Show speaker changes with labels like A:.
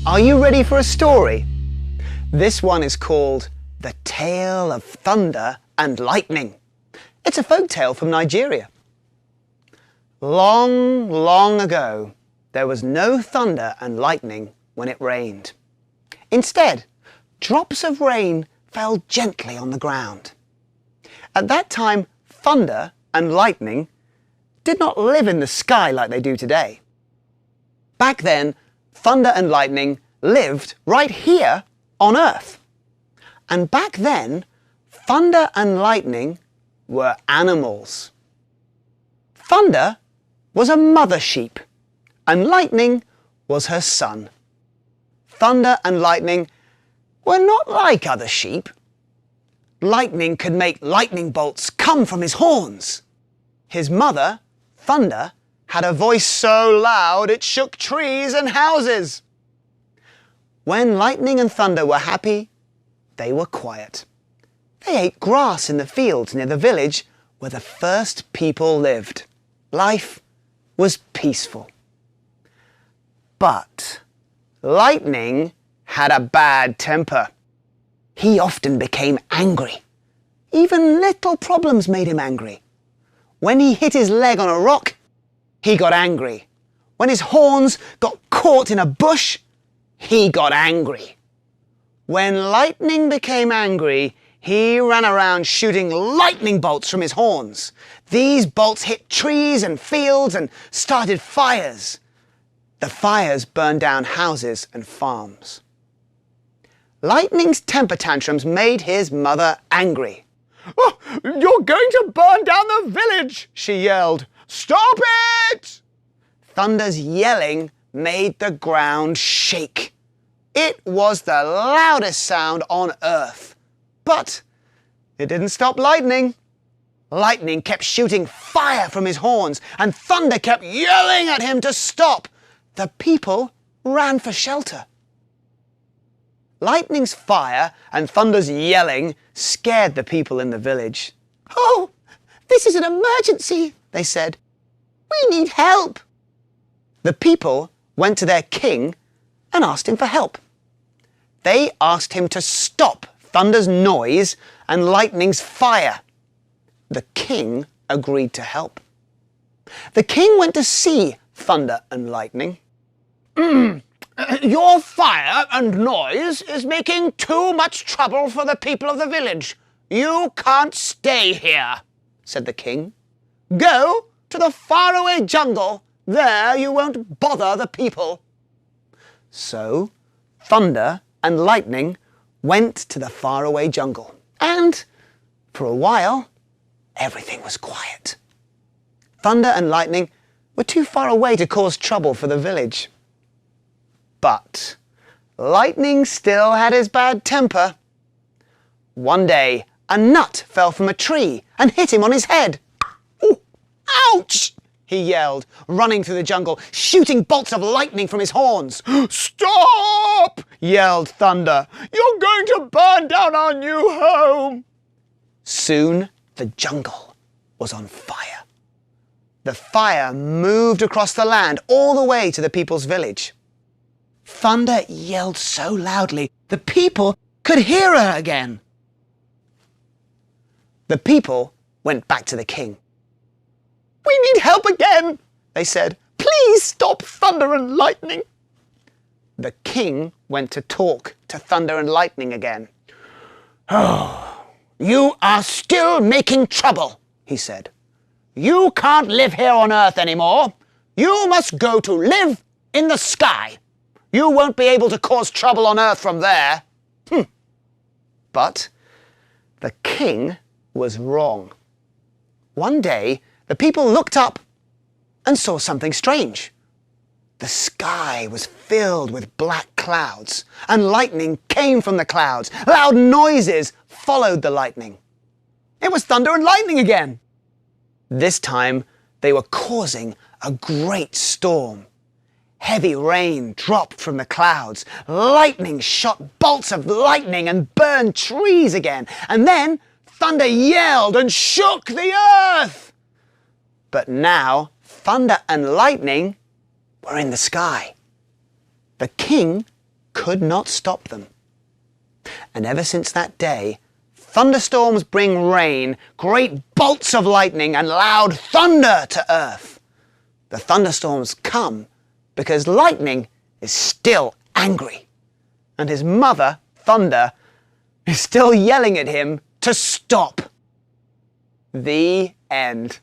A: Are you ready for a story? This one is called The Tale of Thunder and Lightning. It's a folk tale from Nigeria. Long, long ago, there was no thunder and lightning when it rained. Instead, drops of rain fell gently on the ground. At that time, thunder and lightning did not live in the sky like they do today. Back then, thunder and lightning lived right here on Earth. And back then, thunder and lightning were animals. Thunder was a mother sheep, and lightning was her son. Thunder and lightning were not like other sheep. Lightning could make lightning bolts come from his horns. His mother, Thunder, had a voice so loud it shook trees and houses. When lightning and thunder were happy, they were quiet. They ate grass in the fields near the village where the first people lived. Life was peaceful. But lightning had a bad temper. He often became angry. Even little problems made him angry. When he hit his leg on a rock, he got angry. When his horns got caught in a bush, he got angry. When lightning became angry, he ran around shooting lightning bolts from his horns. These bolts hit trees and fields and started fires. The fires burned down houses and farms. Lightning's temper tantrums made his mother angry. "Oh, you're going to burn down the village!" she yelled. "Stop it!" Thunder's yelling made the ground shake. It was the loudest sound on Earth. But it didn't stop lightning. Lightning kept shooting fire from his horns, and Thunder kept yelling at him to stop. The people ran for shelter. Lightning's fire and Thunder's yelling scared the people in the village. "Oh, this is an emergency," they said. "We need help." The people went to their king and asked him for help. They asked him to stop Thunder's noise and lightning's fire. The king agreed to help. The king went to see Thunder and Lightning. "Your fire and noise is making too much trouble for the people of the village. You can't stay here," said the king. "Go to the faraway jungle. There you won't bother the people." So Thunder and Lightning went to the faraway jungle. And for a while, everything was quiet. Thunder and Lightning were too far away to cause trouble for the village. But Lightning still had his bad temper. One day, a nut fell from a tree and hit him on his head. "Ooh, ouch!" he yelled, running through the jungle, shooting bolts of lightning from his horns. "Stop!" yelled Thunder. "You're going to burn down our new home." Soon, the jungle was on fire. The fire moved across the land all the way to the people's village. Thunder yelled so loudly, the people could hear her again. The people went back to the king. "We need help again," they said. "Please stop Thunder and Lightning." The king went to talk to Thunder and Lightning again. "Oh, you are still making trouble," he said. "You can't live here on Earth anymore. You must go to live in the sky. You won't be able to cause trouble on Earth from there." But the king was wrong. One day, the people looked up and saw something strange. The sky was filled with black clouds, and lightning came from the clouds. Loud noises followed the lightning. It was Thunder and Lightning again. This time, they were causing a great storm. Heavy rain dropped from the clouds. Lightning shot bolts of lightning and burned trees again. And then Thunder yelled and shook the earth. But now Thunder and Lightning were in the sky. The king could not stop them. And ever since that day, thunderstorms bring rain, great bolts of lightning, and loud thunder to earth. The thunderstorms come because lightning is still angry, and his mother, Thunder, is still yelling at him to stop. The end.